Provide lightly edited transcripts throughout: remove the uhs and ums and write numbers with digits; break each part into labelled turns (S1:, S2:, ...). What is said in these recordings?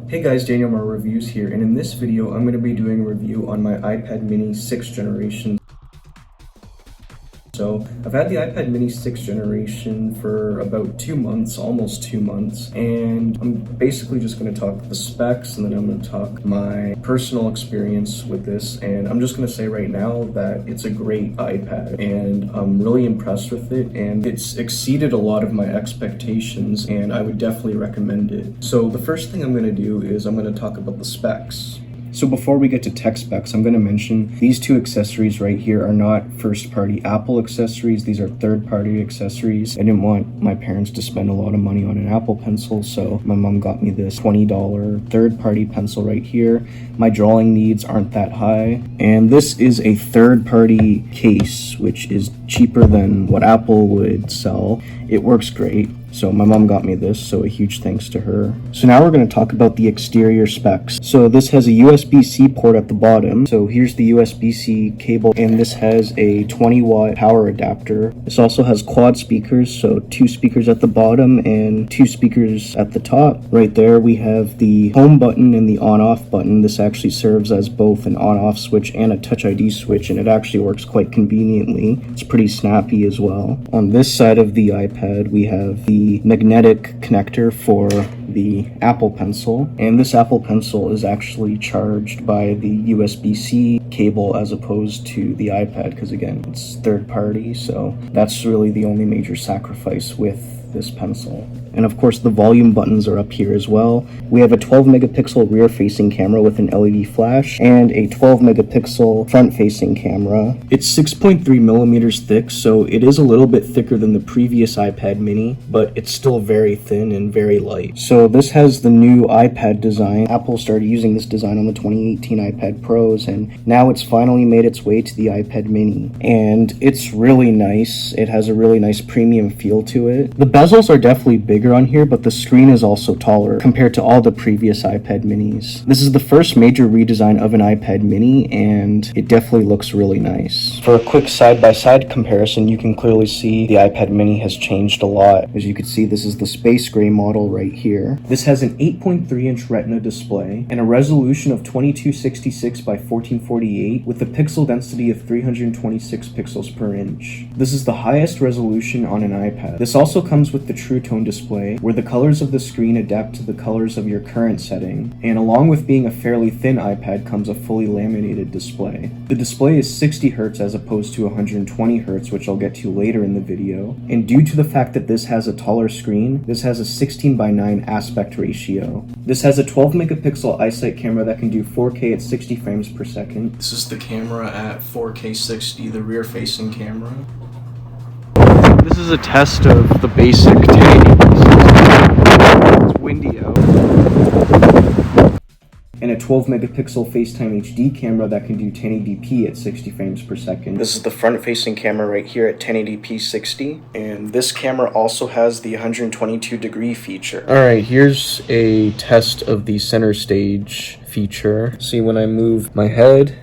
S1: Hey guys, Daniel Mar Reviews here, and in this video I'm going to be doing a review on my iPad mini 6th generation. So I've had the iPad mini 6th generation for about 2 months, almost 2 months, and I'm basically just going to talk the specs, and then I'm going to talk my personal experience with this. And I'm just going to say right now that it's a great iPad, and I'm really impressed with it, and it's exceeded a lot of my expectations, and I would definitely recommend it. So the first thing I'm going to do is I'm going to talk about the specs. So before we get to tech specs, I'm going to mention these two accessories right here are not first-party Apple accessories. These are third-party accessories. I didn't want my parents to spend a lot of money on an Apple pencil, so my mom got me this $20 third-party pencil right here. My drawing needs aren't that high. And this is a third-party case, which is cheaper than what Apple would sell. It works great. So my mom got me this, so a huge thanks to her. So now we're going to talk about the exterior specs. So this has a USB-C port at the bottom. So here's the USB-C cable, and this has a 20-watt power adapter. This also has quad speakers, so 2 speakers at the bottom and 2 speakers at the top. Right there we have the home button and the on-off button. This actually serves as both an on-off switch and a Touch ID switch, and it actually works quite conveniently. It's pretty snappy as well. On this side of the iPad we have the magnetic connector for the Apple Pencil, and this Apple Pencil is actually charged by the USB-C cable as opposed to the iPad, because again, it's third party, so that's really the only major sacrifice with this pencil. And of course the volume buttons are up here as well. We have a 12 megapixel rear facing camera with an LED flash and a 12 megapixel front facing camera. It's 6.3 millimeters thick, so it is a little bit thicker than the previous iPad mini, but it's still very thin and very light. So this has the new iPad design. Apple started using this design on the 2018 iPad Pros, and now it's finally made its way to the iPad mini. And it's really nice. It has a really nice premium feel to it. The bezels are definitely bigger on here, but the screen is also taller compared to all the previous iPad minis. This is the first major redesign of an iPad mini, and it definitely looks really nice. For a quick side-by-side comparison, you can clearly see the iPad mini has changed a lot. As you can see, this is the space gray model right here. This has an 8.3-inch Retina display and a resolution of 2266 by 1448 with a pixel density of 326 pixels per inch. This is the highest resolution on an iPad. This also comes with the True Tone display, where the colors of the screen adapt to the colors of your current setting, and along with being a fairly thin iPad comes a fully laminated display. The display is 60 Hz as opposed to 120 Hz, which I'll get to later in the video, and due to the fact that this has a taller screen, this has a 16:9 aspect ratio. This has a 12 megapixel iSight camera that can do 4K at 60 frames per second. This is the camera at 4K 60, the rear facing camera. This is a test of the basic 1080p. It's windy out. And a 12 megapixel FaceTime HD camera that can do 1080p at 60 frames per second. This is the front facing camera right here at 1080p 60. And this camera also has the 122 degree feature. Alright, here's a test of the center stage feature. See, when I move my head,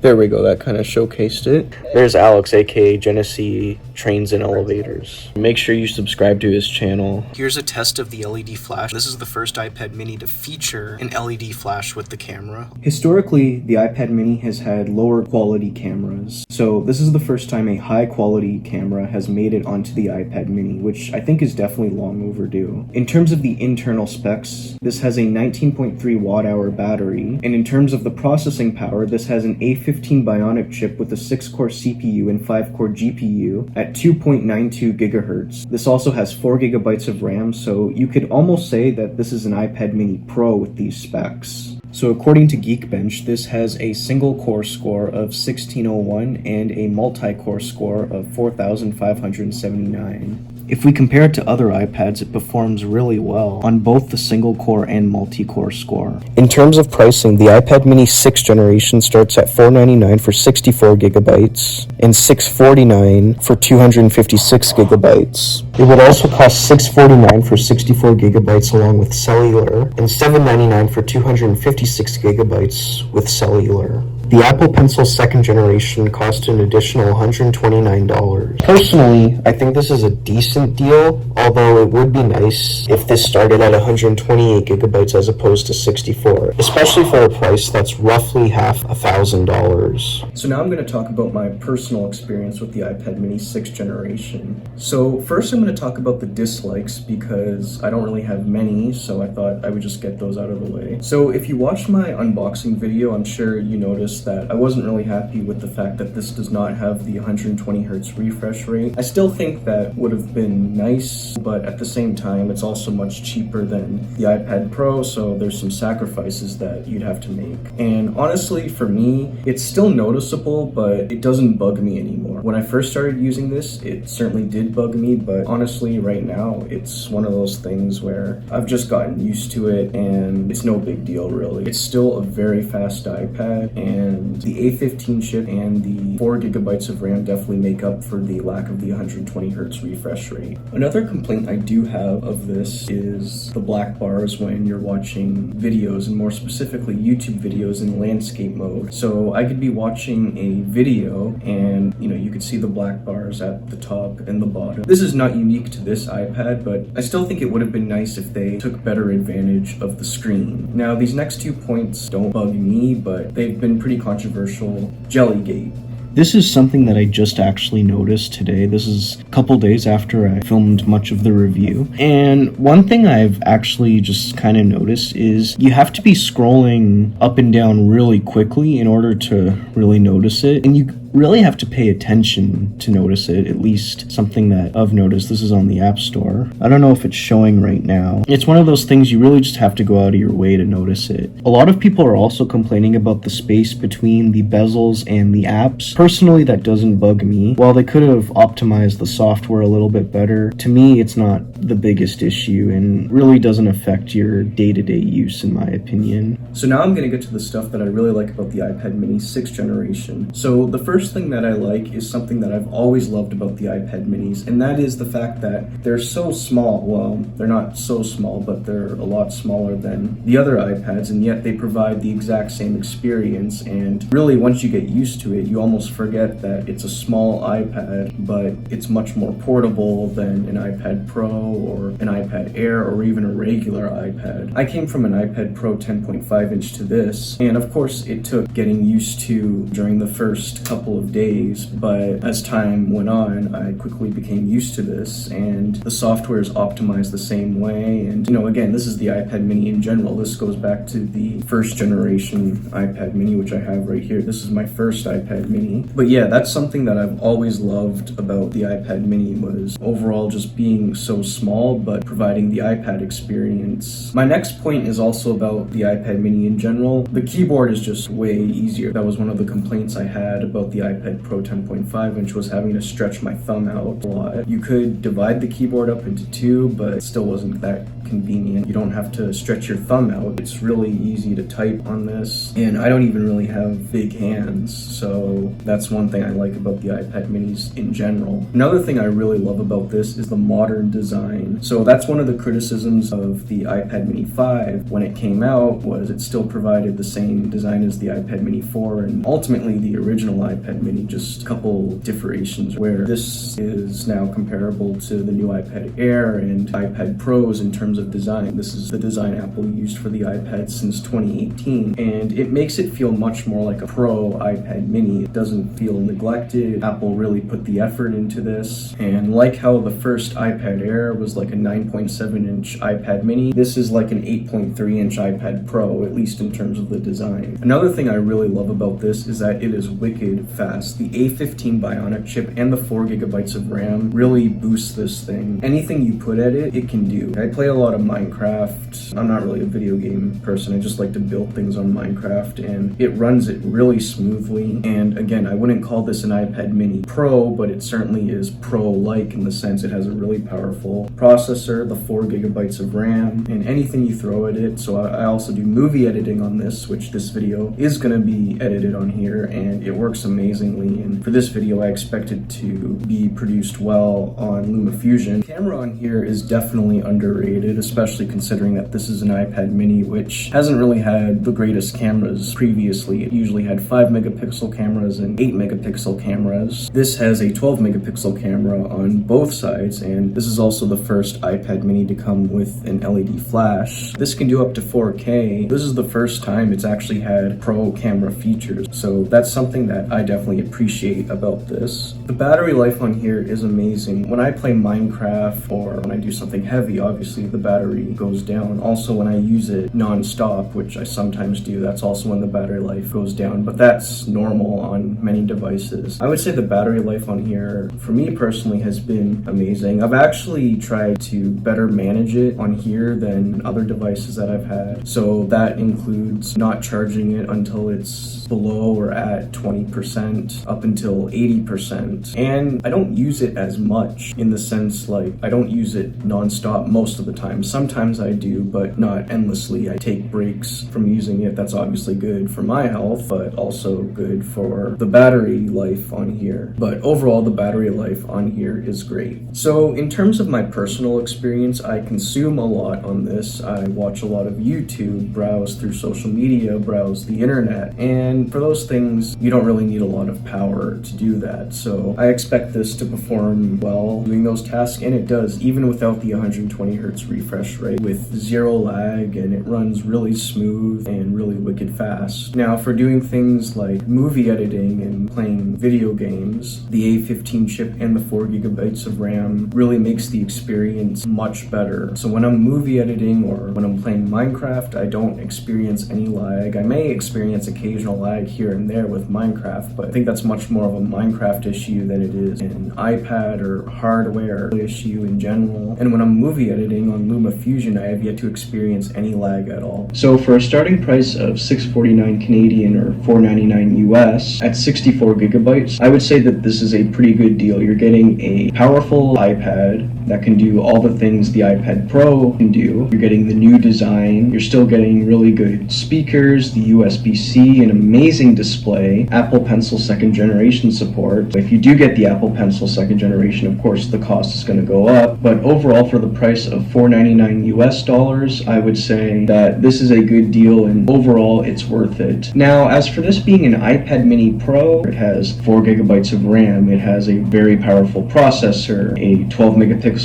S1: there we go, that kind of showcased it. There's Alex, aka Genesee Trains and Elevators. Make sure you subscribe to his channel. Here's a test of the LED flash. This is the first iPad mini to feature an LED flash with the camera. Historically, the iPad mini has had lower quality cameras. So this is the first time a high quality camera has made it onto the iPad mini, which I think is definitely long overdue. In terms of the internal specs, this has a 19.3 watt-hour battery. And in terms of the processing power, this has an A15 Bionic chip with a 6-core CPU and 5-core GPU at 2.92 gigahertz. This also has 4 gigabytes of RAM, so you could almost say that this is an iPad mini Pro with these specs. So according to Geekbench, this has a single core score of 1601 and a multi-core score of 4579. If we compare it to other iPads, it performs really well on both the single core and multi-core score. In terms of pricing, the iPad mini 6th generation starts at $499 for 64 gigabytes and $649 for 256 gigabytes. It would also cost $649 for 64 gigabytes along with cellular and $799 for 256 gigabytes with cellular.
S2: The Apple Pencil 2nd generation cost an additional $129. Personally, I think this is a decent deal, although it would be nice if this started at 128 gigabytes as opposed to 64, especially for a price that's roughly half $1,000.
S1: So now I'm going to talk about my personal experience with the iPad mini 6th generation. So first I'm going to talk about the dislikes because I don't really have many, so I thought I would just get those out of the way. So if you watched my unboxing video, I'm sure you noticed that I wasn't really happy with the fact that this does not have the 120 hertz refresh rate. I still think that would have been nice, but at the same time, it's also much cheaper than the iPad Pro, so there's some sacrifices that you'd have to make. And honestly, for me, it's still noticeable, but it doesn't bug me anymore. When I first started using this, it certainly did bug me, but honestly, right now, it's one of those things where I've just gotten used to it, and it's no big deal, really. It's still a very fast iPad, and the A15 chip and the 4 gigabytes of RAM definitely make up for the lack of the 120 hertz refresh rate. Another complaint I do have of this is the black bars when you're watching videos, and more specifically YouTube videos in landscape mode. So I could be watching a video and you could see the black bars at the top and the bottom. This is not unique to this iPad, but I still think it would have been nice if they took better advantage of the screen. Now these next 2 points don't bug me, but they've been pretty controversial. Jellygate.
S3: This is something that I just actually noticed today. This is a couple days after I filmed much of the review. And one thing I've actually just kind of noticed is you have to be scrolling up and down really quickly in order to really notice it. And you really have to pay attention to notice it, at least something that I've noticed. This is on the App Store. I don't know if it's showing right now. It's one of those things you really just have to go out of your way to notice it. A lot of people are also complaining about the space between the bezels and the apps. Personally, that doesn't bug me. While they could have optimized the software a little bit better, to me, it's not the biggest issue and really doesn't affect your day-to-day use, in my opinion.
S1: So now I'm going to get to the stuff that I really like about the iPad mini 6th generation. So the first thing that I like is something that I've always loved about the iPad minis, and that is the fact that they're so small. Well, they're not so small, but they're a lot smaller than the other iPads, and yet they provide the exact same experience. And really, once you get used to it, you almost forget that it's a small iPad, but it's much more portable than an iPad Pro or an iPad Air or even a regular iPad. I came from an iPad Pro 10.5 inch to this, and of course it took getting used to during the first couple of days, but as time went on, I quickly became used to this, and the software is optimized the same way. And again, this is the iPad mini in general. This goes back to the first generation iPad mini, which I have right here. This is my first iPad mini. But yeah, that's something that I've always loved about the iPad mini, was overall just being so small, but providing the iPad experience. My next point is also about the iPad mini in general. The keyboard is just way easier. That was one of the complaints I had about the iPad Pro 10.5 inch, was having to stretch my thumb out a lot. You could divide the keyboard up into 2, but it still wasn't that convenient. You don't have to stretch your thumb out. It's really easy to type on this, and I don't even really have big hands, so that's one thing I like about the iPad minis in general. Another thing I really love about this is the modern design. So that's one of the criticisms of the iPad mini 5 when it came out, was it still provided the same design as the iPad mini 4 and ultimately the original iPad mini, just a couple differentiations, where this is now comparable to the new iPad Air and iPad Pros in terms of design. This is the design Apple used for the iPad since 2018, and it makes it feel much more like a Pro iPad mini. It doesn't feel neglected. Apple really put the effort into this, and like how the first iPad Air was like a 9.7 inch iPad mini, this is like an 8.3 inch iPad Pro, at least in terms of the design. Another thing I really love about this is that it is wicked fast. The A15 Bionic chip and the 4 gigabytes of RAM really boost this thing. Anything you put at it, it can do. I play a lot of Minecraft. I'm not really a video game person. I just like to build things on Minecraft, and it runs it really smoothly. And again, I wouldn't call this an iPad mini Pro, but it certainly is Pro-like in the sense it has a really powerful processor, the 4 gigabytes of RAM, and anything you throw at it. So I also do movie editing on this, which this video is going to be edited on here, and it works amazing. amazingly, and for this video I expect it to be produced well on LumaFusion. The camera on here is definitely underrated, especially considering that this is an iPad mini, which hasn't really had the greatest cameras previously. It usually had 5 megapixel cameras and 8 megapixel cameras. This has a 12 megapixel camera on both sides, and this is also the first iPad mini to come with an LED flash. This can do up to 4K. This is the first time it's actually had pro camera features, so that's something that I definitely appreciate about this. The battery life on here is amazing. When I play Minecraft or when I do something heavy, obviously the battery goes down. Also when I use it non-stop, which I sometimes do, that's also when the battery life goes down, but that's normal on many devices. I would say the battery life on here, for me personally, has been amazing. I've actually tried to better manage it on here than other devices that I've had. So that includes not charging it until it's below or at 20% up until 80%. And I don't use it as much, in the sense like I don't use it non-stop most of the time. Sometimes I do, but not endlessly. I take breaks from using it. That's obviously good for my health, but also good for the battery life on here. But overall, the battery life on here is great. So in terms of my personal experience, I consume a lot on this. I watch a lot of YouTube, browse through social media, browse the internet, and for those things, you don't really need a lot of power to do that. So I expect this to perform well doing those tasks, and it does, even without the 120 hertz refresh rate, with zero lag, and it runs really smooth and really wicked fast. Now, for doing things like movie editing and playing video games, the A15 chip and the 4 gigabytes of RAM really makes the experience much better. So when I'm movie editing or when I'm playing Minecraft, I don't experience any lag. I may experience occasional lag here and there with Minecraft, but I think that's much more of a Minecraft issue than it is an iPad or hardware issue in general. And when I'm movie editing on LumaFusion, I have yet to experience any lag at all. So for a starting price of $649 Canadian or $499 US at 64 gigabytes, I would say that this is a pretty good deal. You're getting a powerful iPad that can do all the things the iPad Pro can do. You're getting the new design. You're still getting really good speakers, the USB-C, an amazing display, Apple Pencil 2nd generation support. If you do get the Apple Pencil 2nd generation, of course the cost is going to go up, but overall for the price of $499 US, I would say that this is a good deal and overall it's worth it. Now, as for this being an iPad mini Pro, it has 4 gigabytes of RAM, it has a very powerful processor, a 12 megapixel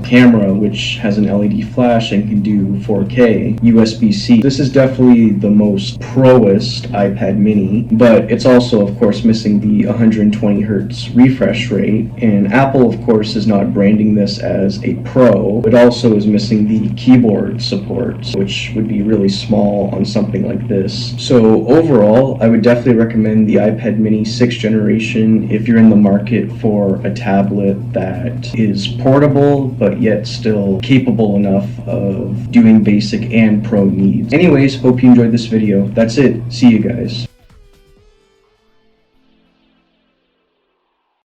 S1: camera which has an LED flash and can do 4K, USB-C. This is definitely the most proest iPad mini, but it's also of course missing the 120 hertz refresh rate, and Apple of course is not branding this as a Pro. It also is missing the keyboard support, which would be really small on something like this. So overall, I would definitely recommend the iPad mini 6th generation if you're in the market for a tablet that is portable but yet still capable enough of doing basic and pro needs. Anyways, hope you enjoyed this video. That's it. See you guys.